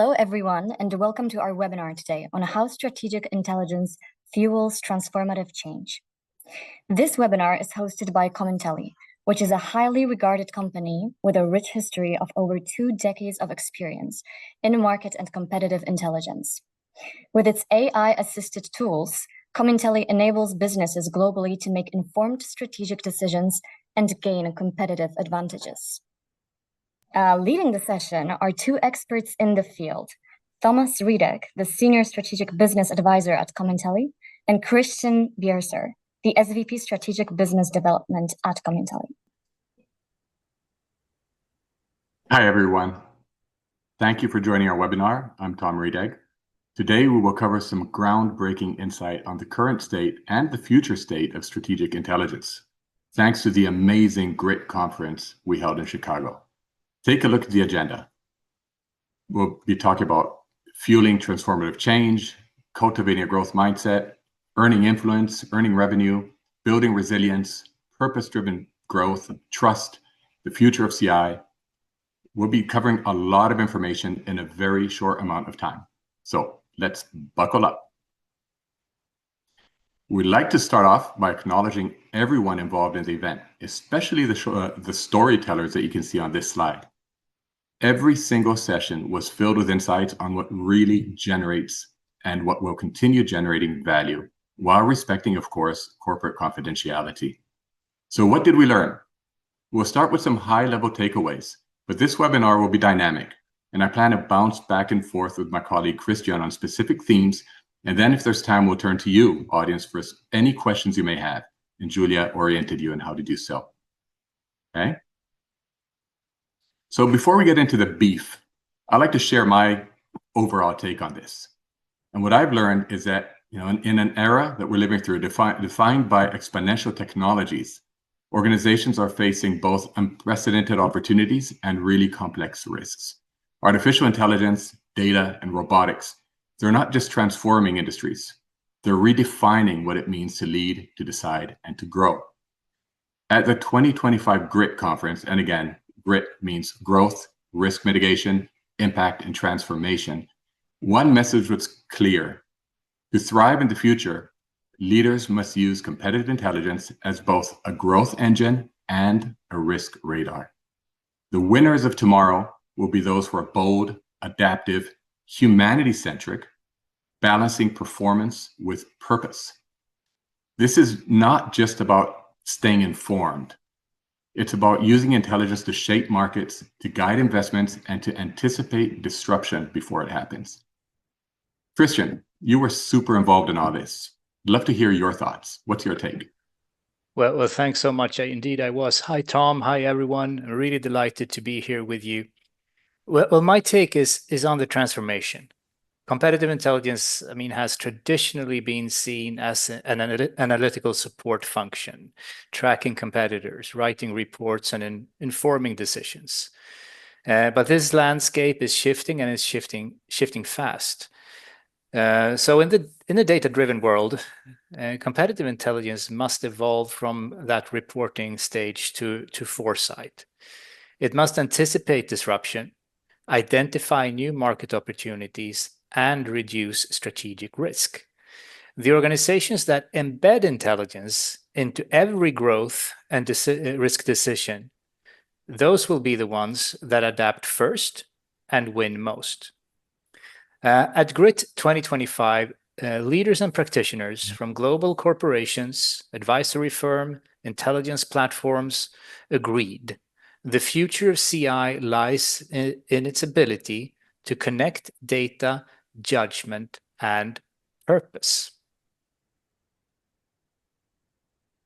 Hello, everyone, and welcome to our webinar today on how strategic intelligence fuels transformative change. This webinar is hosted by Commentelli, which is a highly regarded company with a rich history of over 2 decades of experience in market and competitive intelligence. With its AI-assisted tools, Commentelli enables businesses globally to make informed strategic decisions and gain competitive advantages. Leading the session are 2 experts in the field, Thomas Riedek, the Senior Strategic Business Advisor at Commentelli, and Christian Bierser, the SVP Strategic Business Development at Commentelli. Hi, everyone. Thank you for joining our webinar. I'm Tom Riedek. Today, we will cover some groundbreaking insight on the current state and the future state of strategic intelligence, thanks to the amazing GRIT conference we held in Chicago. Take a look at the agenda. We'll be talking about fueling transformative change, cultivating a growth mindset, earning influence, earning revenue, building resilience, purpose-driven growth, trust, the future of CI. We'll be covering a lot of information in a very short amount of time. So let's buckle up. We'd like to start off by acknowledging everyone involved in the event, especially the storytellers that you can see on this slide. Every single session was filled with insights on what really generates and what will continue generating value, while respecting, of course, corporate confidentiality. So what did we learn? We'll start with some high-level takeaways, but this webinar will be dynamic, and I plan to bounce back and forth with my colleague Christian on specific themes, and then if there's time, we'll turn to you, audience, for any questions you may have, and Julia oriented you on how to do so. Okay? So before we get into the beef, I'd like to share my overall take on this. And what I've learned is that, in an era that we're living through defined by exponential technologies, organizations are facing both unprecedented opportunities and really complex risks. Artificial intelligence, data, and robotics, they're not just transforming industries. They're redefining what it means to lead, to decide, and to grow. At the 2025 GRIT conference, and again, GRIT means growth, risk mitigation, impact, and transformation. One message was clear. To thrive in the future, leaders must use competitive intelligence as both a growth engine and a risk radar. The winners of tomorrow will be those who are bold, adaptive, humanity-centric, balancing performance with purpose. This is not just about staying informed. It's about using intelligence to shape markets, to guide investments, and to anticipate disruption before it happens. Christian, you were super involved in all this. I'd love to hear your thoughts. What's your take? Well, thanks so much. Indeed, I was. Hi, Tom. Hi, everyone. I'm really delighted to be here with you. Well, my take is on the transformation. Competitive intelligence, has traditionally been seen as an analytical support function, tracking competitors, writing reports, and informing decisions. But this landscape is shifting, and it's shifting fast. So in the data-driven world, competitive intelligence must evolve from that reporting stage to foresight. It must anticipate disruption, identify new market opportunities, and reduce strategic risk. The organizations that embed intelligence into every growth and risk decision, those will be the ones that adapt first and win most. At GRIT 2025, leaders and practitioners from global corporations, advisory firm, intelligence platforms agreed the future of CI lies in its ability to connect data, judgment, and purpose.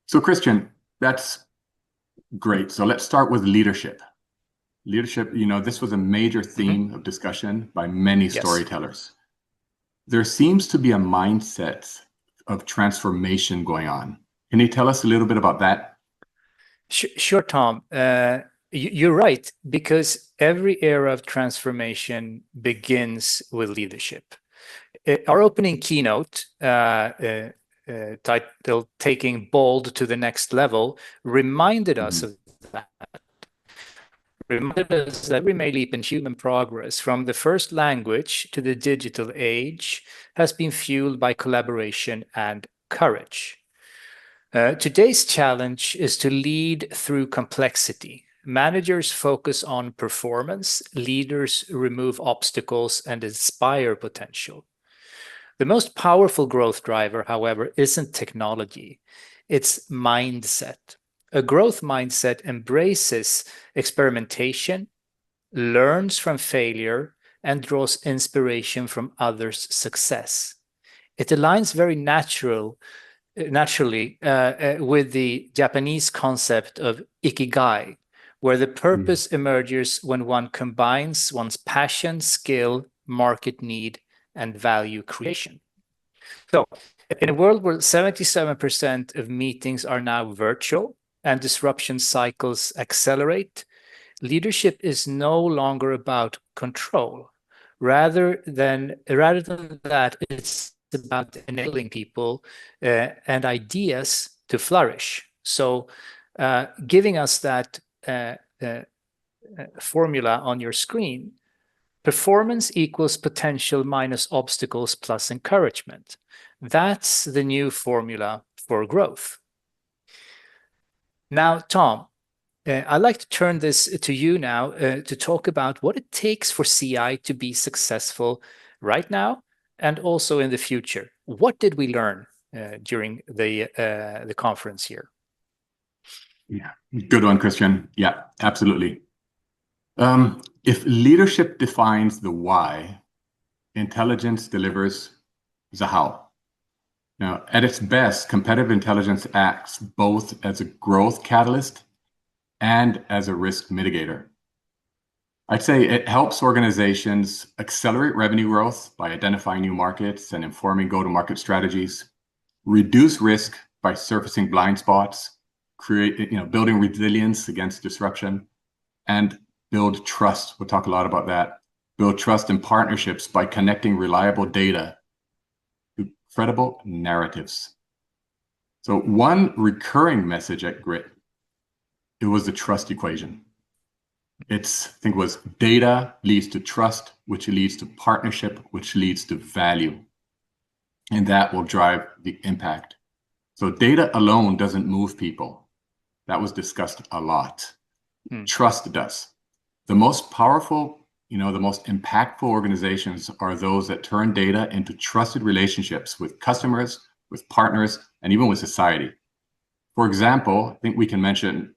So Christian, that's great. So let's start with leadership. Leadership, this was a major theme of discussion by many storytellers. There seems to be a mindset of transformation going on. Can you tell us a little bit about that? Sure, Tom. You're right, because every era of transformation begins with leadership. Our opening keynote, titled Taking Bold to the Next Level, reminded us of that. reminded us that every major leap in human progress, from the first language to the digital age, has been fueled by collaboration and courage. Today's challenge is to lead through complexity. Managers focus on performance, leaders remove obstacles and inspire potential. The most powerful growth driver, however, isn't technology, it's mindset. A growth mindset embraces experimentation, learns from failure, and draws inspiration from others' success. It aligns very naturally with the Japanese concept of ikigai, where the purpose emerges when one combines one's passion, skill, market need, and value creation. So, in a world where 77% of meetings are now virtual and disruption cycles accelerate, leadership is no longer about control. Rather than that, it's about enabling people and ideas to flourish. So, giving us that formula on your screen, performance equals potential minus obstacles plus encouragement. That's the new formula for growth. Now, Tom, I'd like to turn this to you now to talk about what it takes for CI to be successful right now and also in the future. What did we learn during the conference here? Yeah, good one, Christian. Yeah, absolutely. If leadership defines the why, intelligence delivers the how. Now, at its best, competitive intelligence acts both as a growth catalyst and as a risk mitigator. I'd say it helps organizations accelerate revenue growth by identifying new markets and informing go-to-market strategies, reduce risk by surfacing blind spots, building resilience against disruption, and build trust. We'll talk a lot about that. Build trust in partnerships by connecting reliable data to credible narratives. So one recurring message at Grit, it was the trust equation. I think it was data leads to trust, which leads to partnership, which leads to value. And that will drive the impact. So data alone doesn't move people. That was discussed a lot. Trust does. The most powerful, the most impactful organizations are those that turn data into trusted relationships with customers, with partners, and even with society. For example, I think we can mention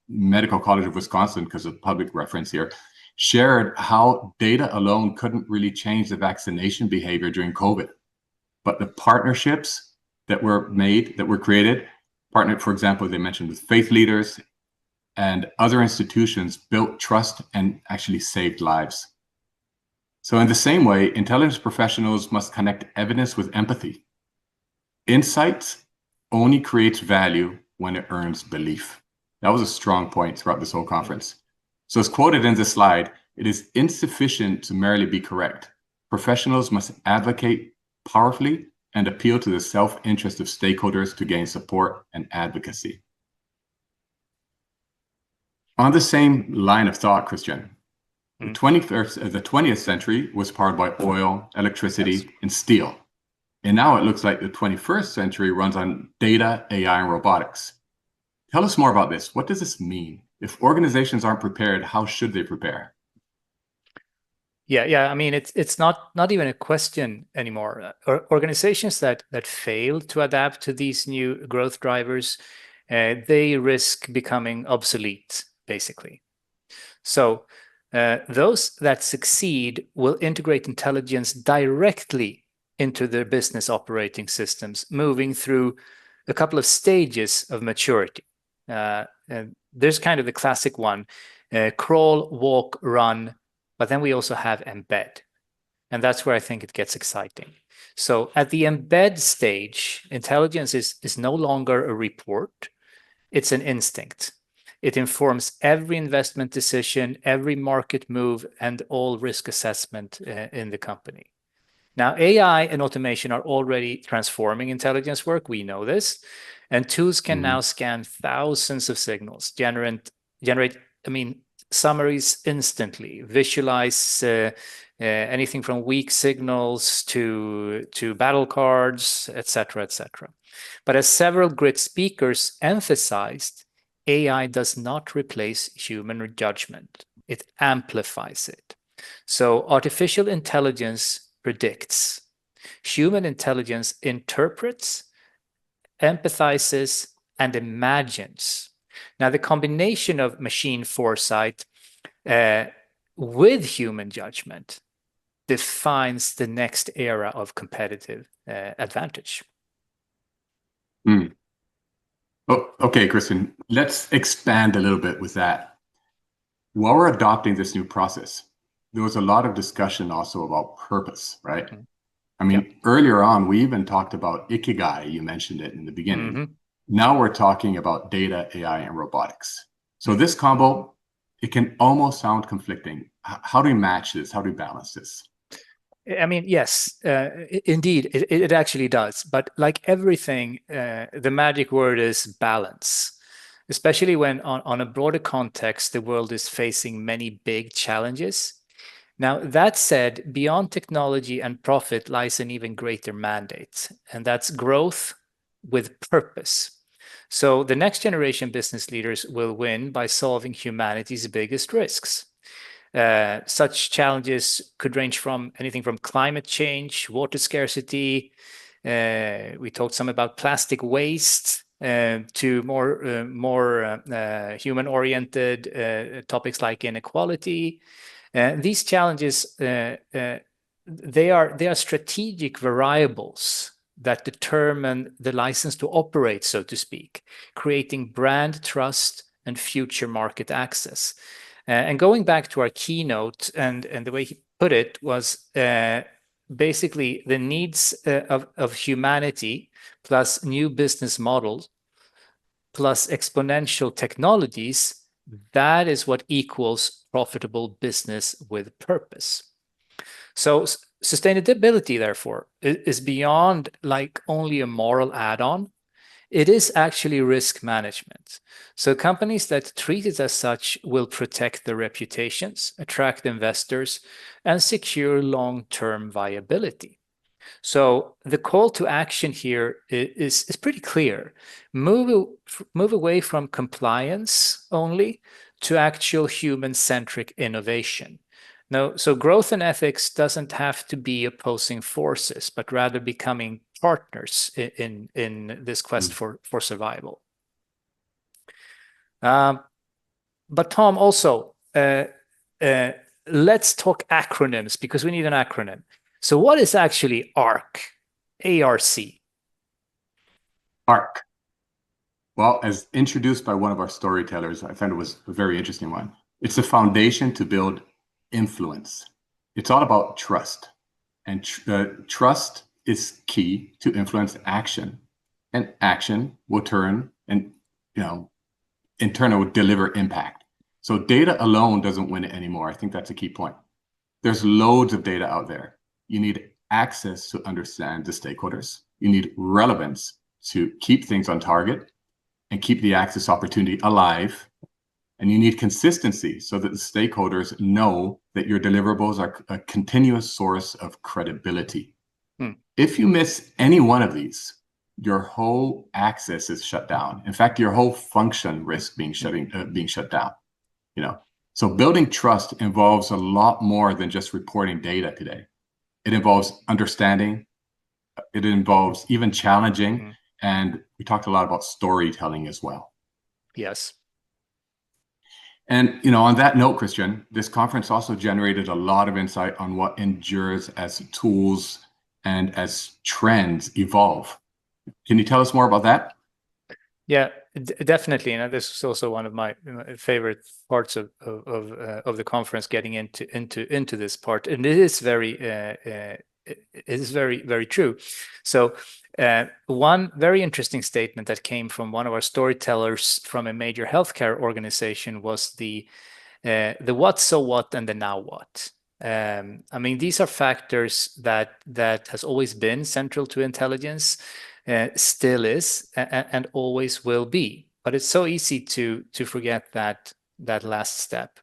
Medical College of Wisconsin, because of public reference here, shared how data alone couldn't really change the vaccination behavior during COVID. But the partnerships that were created, for example, they mentioned with faith leaders and other institutions, built trust and actually saved lives. So in the same way, intelligence professionals must connect evidence with empathy. Insight only creates value when it earns belief. That was a strong point throughout this whole conference. So as quoted in this slide, it is insufficient to merely be correct. Professionals must advocate powerfully and appeal to the self-interest of stakeholders to gain support and advocacy. On the same line of thought, Christian, the 20th century was powered by oil, electricity, and steel. And now it looks like the 21st century runs on data, AI, and robotics. Tell us more about this. What does this mean? If organizations aren't prepared, how should they prepare? Yeah. I mean, it's not even a question anymore. Organizations that fail to adapt to these new growth drivers, they risk becoming obsolete, basically. So those that succeed will integrate intelligence directly into their business operating systems, moving through a couple of stages of maturity. And there's kind of the classic one, crawl, walk, run, but then we also have embed. And that's where I think it gets exciting. So at the embed stage, intelligence is no longer a report, it's an instinct. It informs every investment decision, every market move, and all risk assessment in the company. Now, AI and automation are already transforming intelligence work. We know this. And tools can now scan thousands of signals, generate summaries instantly, visualize anything from weak signals to battle cards, etc., etc. But as several great speakers emphasized, AI does not replace human judgment. It amplifies it. So artificial intelligence predicts. Human intelligence interprets, empathizes, and imagines. Now, the combination of machine foresight with human judgment defines the next era of competitive advantage. Oh, okay, Christian, let's expand a little bit with that. While we're adopting this new process, there was a lot of discussion also about purpose, right? I mean, earlier on, we even talked about ikigai. You mentioned it in the beginning. Now we're talking about data, AI, and robotics. So this combo, it can almost sound conflicting. How do we match this? How do we balance this? I mean, yes, indeed, it actually does. But like everything, the magic word is balance, especially when on a broader context, the world is facing many big challenges. Now, that said, beyond technology and profit lies an even greater mandate, and that's growth with purpose. So the next generation business leaders will win by solving humanity's biggest risks. Such challenges could range from anything from climate change, water scarcity. We talked some about plastic waste, to more human-oriented topics like inequality. These challenges, they are strategic variables that determine the license to operate, so to speak, creating brand trust and future market access. And going back to our keynote, and the way he put it was basically the needs of humanity plus new business models plus exponential technologies, that is what equals profitable business with purpose. So sustainability, therefore, is beyond like only a moral add-on. It is actually risk management. So companies that treat it as such will protect their reputations, attract investors, and secure long-term viability. So the call to action here is pretty clear. Move away from compliance only to actual human-centric innovation. No, so growth and ethics doesn't have to be opposing forces, but rather becoming partners in this quest for survival. But Tom, also, let's talk acronyms, because we need an acronym. So what is actually ARC? A-R-C. ARC. Well, as introduced by one of our storytellers, I found it was a very interesting one. It's a foundation to build influence. It's all about trust. And trust is key to influence action. And action will turn and, in turn, it will deliver impact. So data alone doesn't win it anymore. I think that's a key point. There's loads of data out there. You need access to understand the stakeholders. You need relevance to keep things on target and keep the access opportunity alive. And you need consistency so that the stakeholders know that your deliverables are a continuous source of credibility. If you miss any one of these, your whole access is shut down. In fact, your whole function risks being shut down. So building trust involves a lot more than just reporting data today. It involves understanding. It involves even challenging. And we talked a lot about storytelling as well. Yes. And, on that note, Christian, this conference also generated a lot of insight on what endures as tools and as trends evolve. Can you tell us more about that? Yeah, definitely. And this is also one of my favorite parts of the conference, getting into this part. And it is very true. So one very interesting statement that came from one of our storytellers from a major healthcare organization was the what, so what, and the now what. I mean, these are factors that has always been central to intelligence, still is, and always will be. But it's so easy to forget that last step.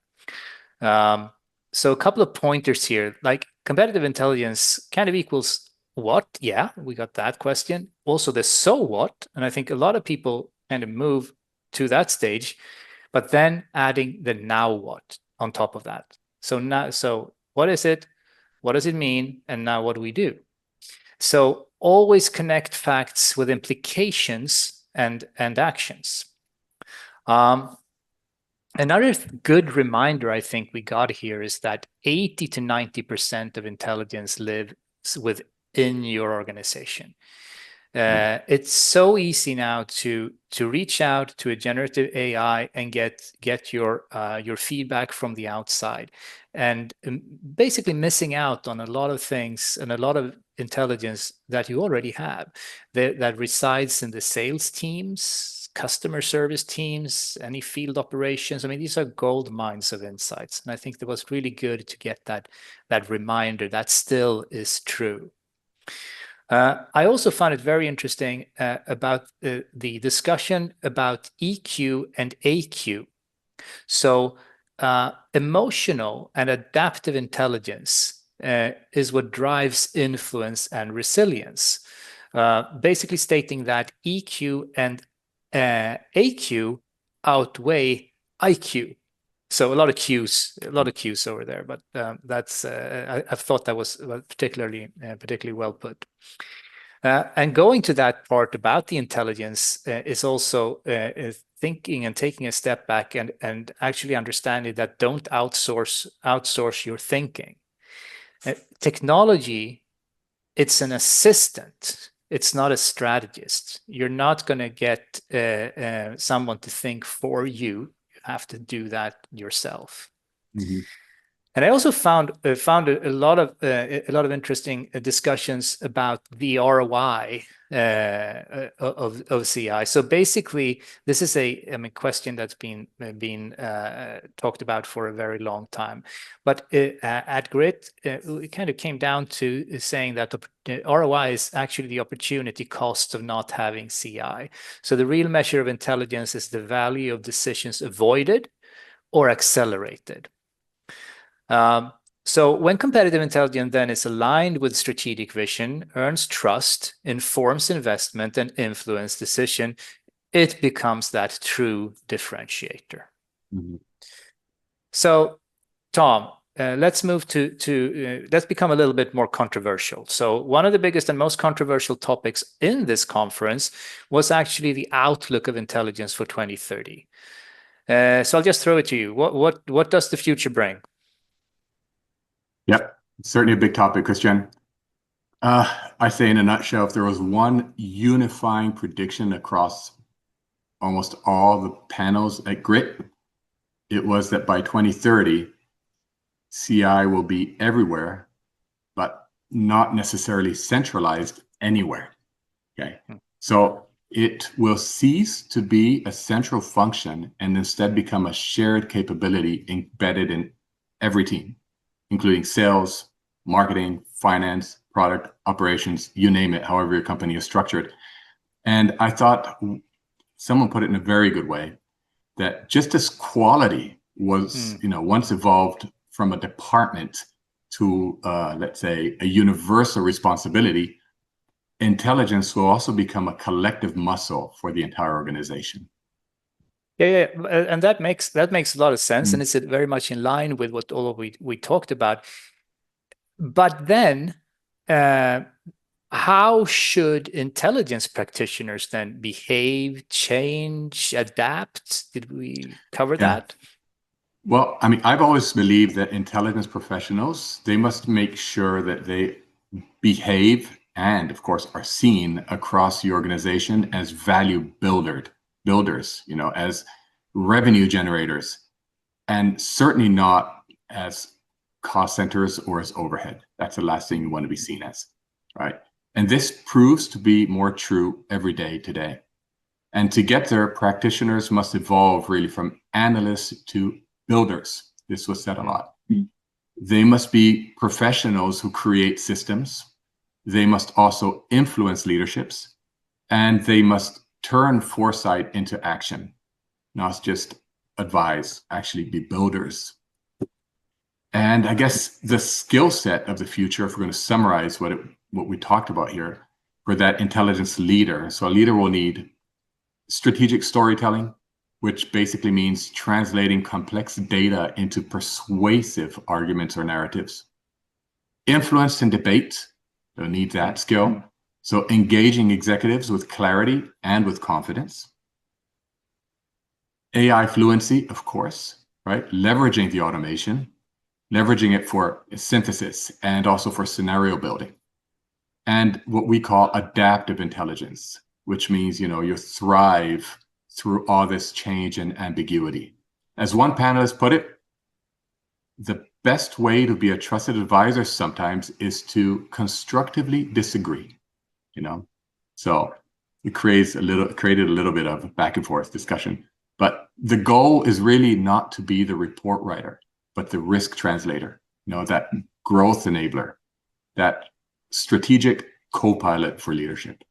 So a couple of pointers here, like competitive intelligence kind of equals what? Yeah, we got that question. Also the so what, and I think a lot of people kind of move to that stage, but then adding the now what on top of that. So what is it? What does it mean? And now what do we do? So always connect facts with implications and actions. Another good reminder I think we got here is that 80 to 90% of intelligence lives within your organization. It's so easy now to reach out to a generative AI and get your feedback from the outside, and basically missing out on a lot of things and a lot of intelligence that you already have that resides in the sales teams, customer service teams, any field operations. I mean, these are gold mines of insights, and I think that was really good to get that reminder that still is true. I also found it very interesting about the discussion about EQ and AQ. So emotional and adaptive intelligence is what drives influence and resilience, basically stating that EQ and AQ outweigh IQ. So a lot of Qs over there, but that's I thought that was particularly well put. And going to that part about the intelligence is also thinking and taking a step back and actually understanding that don't outsource your thinking. Technology, it's an assistant. It's not a strategist. You're not going to get someone to think for you. You have to do that yourself. Mm-hmm. And I also found a lot of interesting discussions about the ROI of CI. So basically, this is a question that's been talked about for a very long time. But at Grit, it kind of came down to saying that the ROI is actually the opportunity cost of not having CI. So the real measure of intelligence is the value of decisions avoided or accelerated. So when competitive intelligence then is aligned with strategic vision, earns trust, informs investment, and influence decision, it becomes that true differentiator. Mm-hmm. So, Tom, let's move to let's become a little bit more controversial. So one of the biggest and most controversial topics in this conference was actually the outlook of intelligence for 2030. So I'll just throw it to you. What does the future bring? Yep, certainly a big topic, Christian. I say in a nutshell, if there was one unifying prediction across almost all the panels at Grit, it was that by 2030, CI will be everywhere, but not necessarily centralized anywhere. Okay, so it will cease to be a central function and instead become a shared capability embedded in every team, including sales, marketing, finance, product, operations, you name it, however your company is structured. And I thought someone put it in a very good way, that just as quality was, once evolved from a department to, let's say, a universal responsibility, intelligence will also become a collective muscle for the entire organization. Yeah, and that makes a lot of sense, and it's very much in line with what all of we talked about. But then, how should intelligence practitioners then behave, change, adapt? Did we cover that? Well, I mean, I've always believed that intelligence professionals, they must make sure that they behave and, of course, are seen across the organization as value builders, as revenue generators, and certainly not as cost centers or as overhead. That's the last thing you want to be seen as, right? And this proves to be more true every day today. And to get there, practitioners must evolve really from analysts to builders. This was said a lot. They must be professionals who create systems. They must also influence leaderships, and they must turn foresight into action, not just advise, actually be builders And I guess the skill set of the future, if we're going to summarize what we talked about here, for that intelligence leader. So a leader will need strategic storytelling, which basically means translating complex data into persuasive arguments or narratives. Influence and debate, they'll need that skill. So engaging executives with clarity and with confidence. AI fluency, of course, right? Leveraging the automation, leveraging it for synthesis and also for scenario building. And what we call adaptive intelligence, which means, you thrive through all this change and ambiguity. As one panelist put it, the best way to be a trusted advisor sometimes is to constructively disagree, So it created a little bit of back and forth discussion. But the goal is really not to be the report writer, but the risk translator, that growth enabler, that strategic co-pilot for leadership.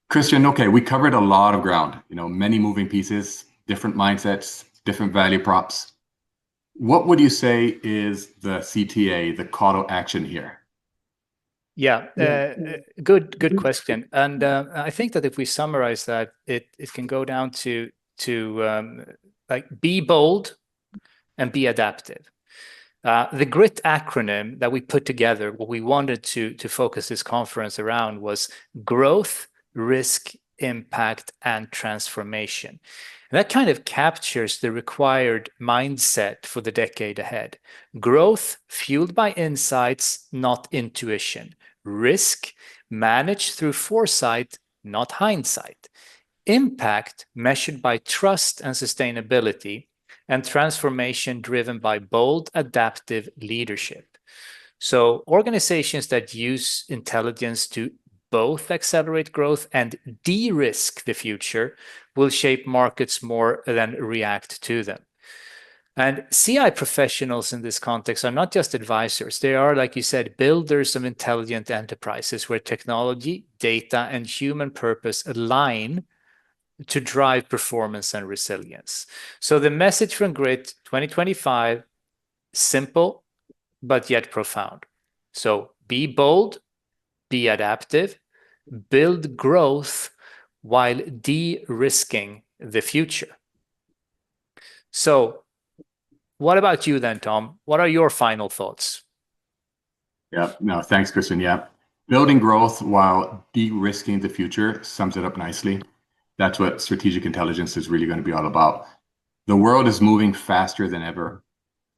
Christian, okay, we covered a lot of ground, many moving pieces, different mindsets, different value props. What would you say is the CTA, the call to action here? Yeah, good question. And I think that if we summarize that, it can go down to like be bold and be adaptive. The GRIT acronym that we put together, what we wanted to focus this conference around was growth, risk, impact, and transformation. And that kind of captures the required mindset for the decade ahead. Growth fueled by insights, not intuition. Risk managed through foresight, not hindsight. Impact measured by trust and sustainability, and transformation driven by bold, adaptive leadership. So organizations that use intelligence to both accelerate growth and de-risk the future will shape markets more than react to them. And CI professionals in this context are not just advisors. They are, like you said, builders of intelligent enterprises where technology, data, and human purpose align to drive performance and resilience. So the message from GRIT 2025, simple, but yet profound. So be bold, be adaptive, build growth while de-risking the future. So what about you then, Tom? What are your final thoughts? Yeah, no, thanks, Christian. Yeah, building growth while de-risking the future sums it up nicely. That's what strategic intelligence is really going to be all about. The world is moving faster than ever.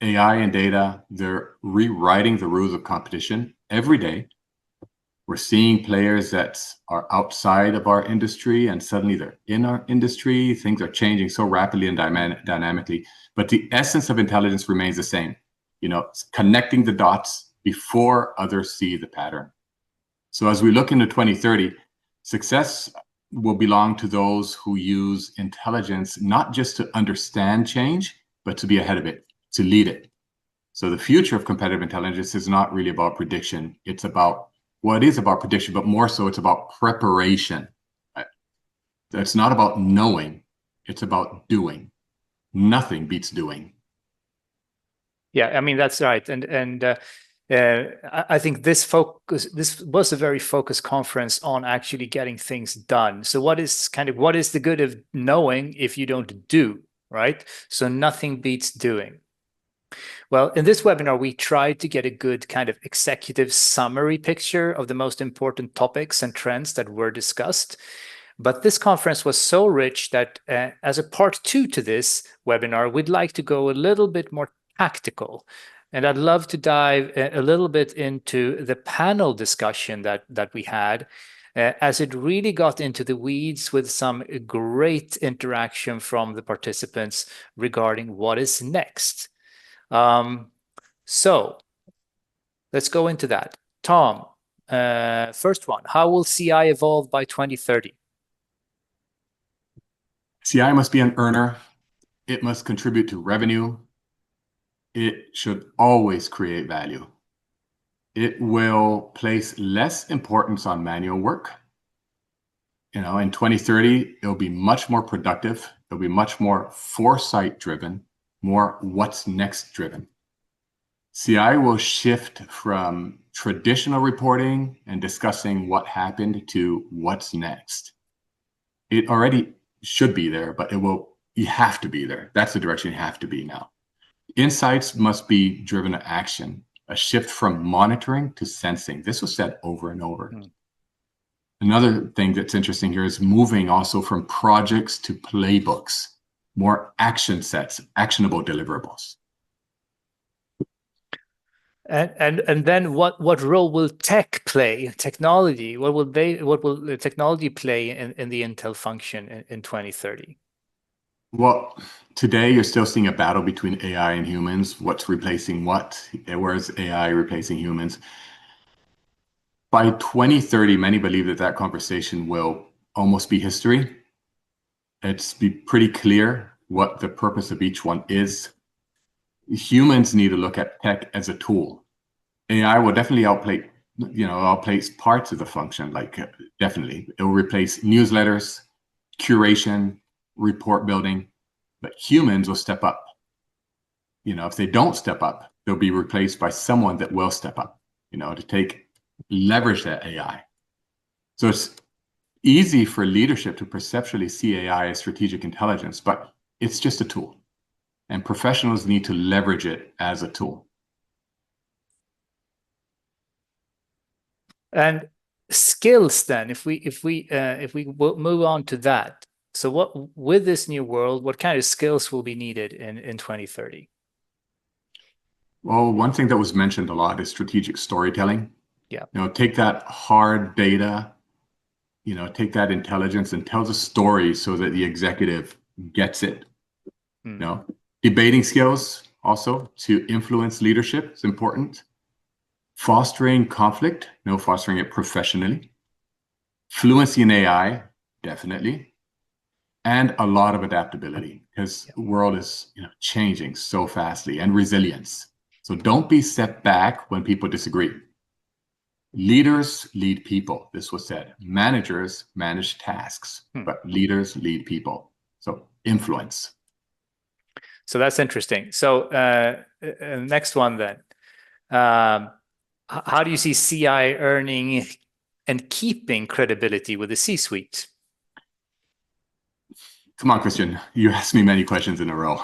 AI and data, they're rewriting the rules of competition every day. We're seeing players that are outside of our industry and suddenly they're in our industry. Things are changing so rapidly and dynamically, but the essence of intelligence remains the same. Connecting the dots before others see the pattern. So as we look into 2030, success will belong to those who use intelligence not just to understand change, but to be ahead of it, to lead it. So the future of competitive intelligence is not really about prediction. It is about prediction, but more so it's about preparation. It's not about knowing, it's about doing. Nothing beats doing. Yeah, I mean, that's right. And I think this was a very focused conference on actually getting things done. So what is the good of knowing if you don't do, right? So nothing beats doing. Well, in this webinar, we tried to get a good kind of executive summary picture of the most important topics and trends that were discussed. But this conference was so rich that as a part 2 to this webinar, we'd like to go a little bit more tactical. And I'd love to dive a little bit into the panel discussion that we had, as it really got into the weeds with some great interaction from the participants regarding what is next. So let's go into that. Tom, first one, how will CI evolve by 2030? CI must be an earner. It must contribute to revenue. It should always create value. It will place less importance on manual work. In 2030, it'll be much more productive. It'll be much more foresight driven, more what's next driven. CI will shift from traditional reporting and discussing what happened to what's next. It already should be there, but you have to be there. That's the direction you have to be now. Insights must be driven to action, a shift from monitoring to sensing. This was said over and over. Another thing that's interesting here is moving also from projects to playbooks, more action sets, actionable deliverables. And then what role will technology? What will the technology play in the Intel function in 2030? Well, today you're still seeing a battle between AI and humans. What's replacing what? Where's AI replacing humans? By 2030, many believe that conversation will almost be history. It's be pretty clear what the purpose of each one is. Humans need to look at tech as a tool. AI will definitely outplace parts of the function, definitely. It will replace newsletters, curation, report building, but humans will step up. If they don't step up, they'll be replaced by someone that will step up, to leverage that AI. So it's easy for leadership to perceptually see AI as strategic intelligence, but it's just a tool. And professionals need to leverage it as a tool. And skills, then, if we move on to that. So with this new world, what kind of skills will be needed in 2030? Well, one thing that was mentioned a lot is strategic storytelling. Yeah. Take that hard data, take that intelligence and tell the story so that the executive gets it. Debating skills also to influence leadership is important. Fostering conflict, fostering it professionally. Fluency in AI, definitely. And a lot of adaptability, because the world is changing so fastly, and resilience. So don't be set back when people disagree. Leaders lead people, this was said. Managers manage tasks, but leaders lead people. So influence. So that's interesting. So next one then. How do you see CI earning and keeping credibility with the C-suite? Come on, Christian. You asked me many questions in a row.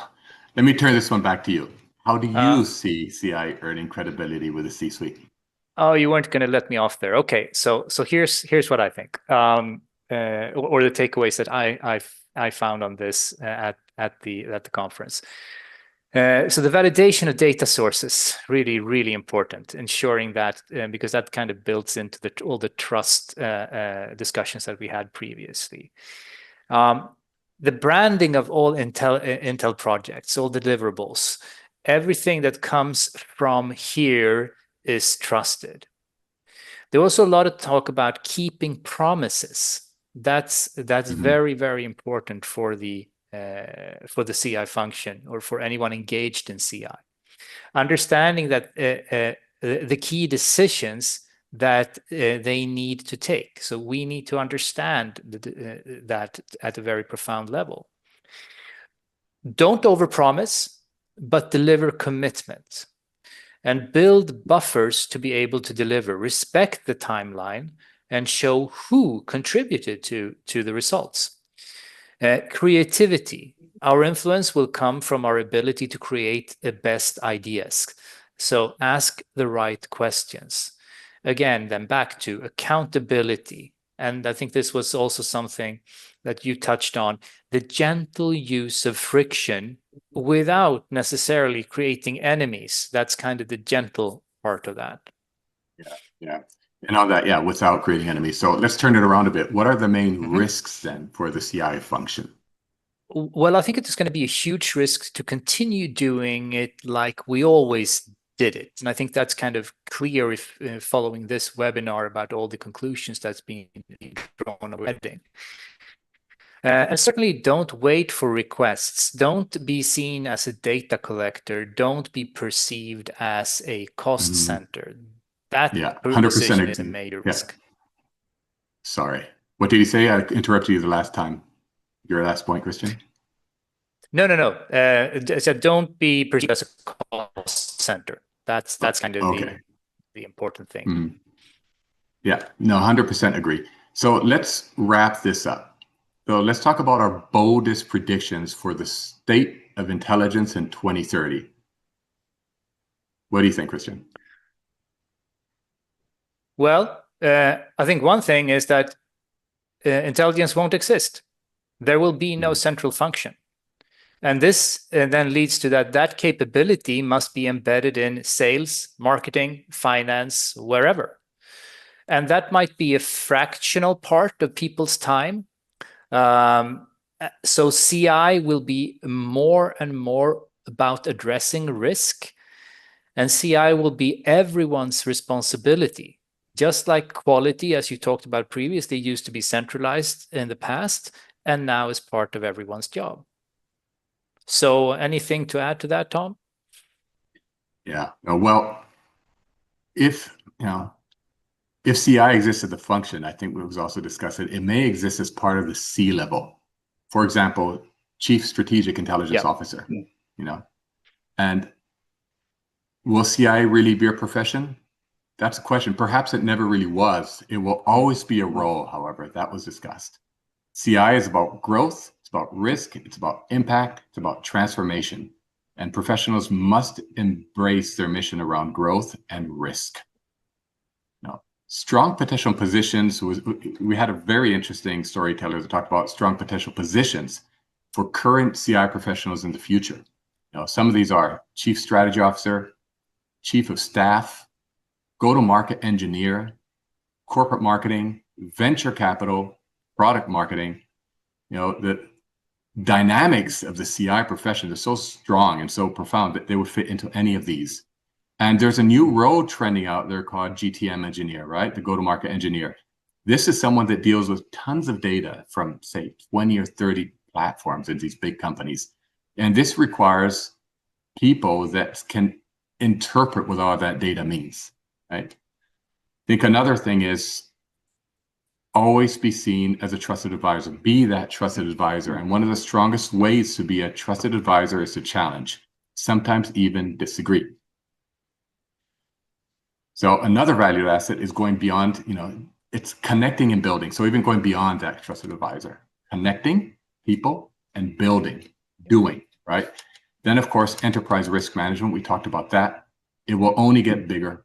Let me turn this one back to you. How do you see CI earning credibility with the C-suite? Oh, you weren't going to let me off there. Okay, so here's what I think, or the takeaways that I found on this at the conference. So the validation of data sources really important, ensuring that because that kind of builds into all the trust discussions that we had previously. The branding of all Intel projects, all deliverables, everything that comes from here is trusted. There was also a lot of talk about keeping promises. That's very important for the CI function, or for anyone engaged in CI. Understanding that the key decisions that they need to take. So we need to understand that at a very profound level. Don't overpromise, but deliver commitment. And build buffers to be able to deliver. Respect the timeline and show who contributed to the results. Creativity. Our influence will come from our ability to create the best ideas. So ask the right questions. Again, then back to accountability. And I think this was also something that you touched on, the gentle use of friction without necessarily creating enemies. That's kind of the gentle part of that. Yeah. And on that, without creating enemies. So let's turn it around a bit. What are the main risks then for the CI function? Well, I think it's going to be a huge risk to continue doing it like we always did it. And I think that's kind of clear if following this webinar about all the conclusions that's being drawn already. And certainly don't wait for requests. Don't be seen as a data collector. Don't be perceived as a cost center. That 100% is a major risk. Sorry. What did you say? I interrupted you the last time. Your last point, Christian? No. So don't be perceived as a cost center. That's kind of Okay. the important thing. Mm-hmm. Yeah, no, 100% agree. So let's wrap this up. So let's talk about our boldest predictions for the state of intelligence in 2030. What do you think, Christian? Well, I think one thing is that intelligence won't exist. There will be no central function. And this then leads to that capability must be embedded in sales, marketing, finance, wherever. And that might be a fractional part of people's time. So CI will be more and more about addressing risk, and CI will be everyone's responsibility. Just like quality, as you talked about previously, used to be centralized in the past, and now is part of everyone's job. So anything to add to that, Tom? Yeah, well, if CI exists as a function, I think we was also discussed it may exist as part of the C level. For example, Chief Strategic Intelligence Officer, and will CI really be a profession? That's a question. Perhaps it never really was. It will always be a role, however, that was discussed. CI is about growth, it's about risk, it's about impact, it's about transformation. And professionals must embrace their mission around growth and risk. Now, strong potential positions, we had a very interesting storyteller that talked about strong potential positions for current CI professionals in the future. Some of these are Chief Strategy Officer, Chief of Staff, go-to-market engineer, corporate marketing, venture capital, product marketing. The dynamics of the CI profession is so strong and so profound that they would fit into any of these. And there's a new role trending out there called GTM engineer, right? The go-to-market engineer. This is someone that deals with tons of data from, say, 20 or 30 platforms in these big companies. And this requires people that can interpret what all that data means, right? I think another thing is always be seen as a trusted advisor. Be that trusted advisor. And one of the strongest ways to be a trusted advisor is to challenge, sometimes even disagree. So another valued asset is going beyond, it's connecting and building. So even going beyond that trusted advisor, connecting people and building, doing, right? Then, of course, enterprise risk management. We talked about that. It will only get bigger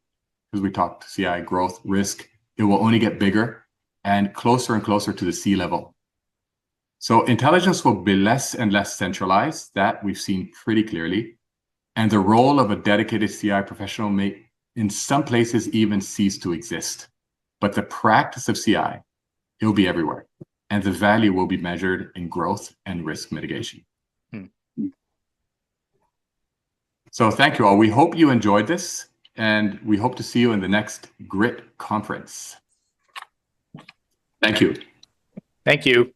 because we talked CI, growth, risk. It will only get bigger and closer to the C level. So intelligence will be less and less centralized. That we've seen pretty clearly. And the role of a dedicated CI professional may, in some places, even cease to exist. But the practice of CI, it will be everywhere. And the value will be measured in growth and risk mitigation. So thank you all. We hope you enjoyed this, and we hope to see you in the next GRIT conference. Thank you. Thank you.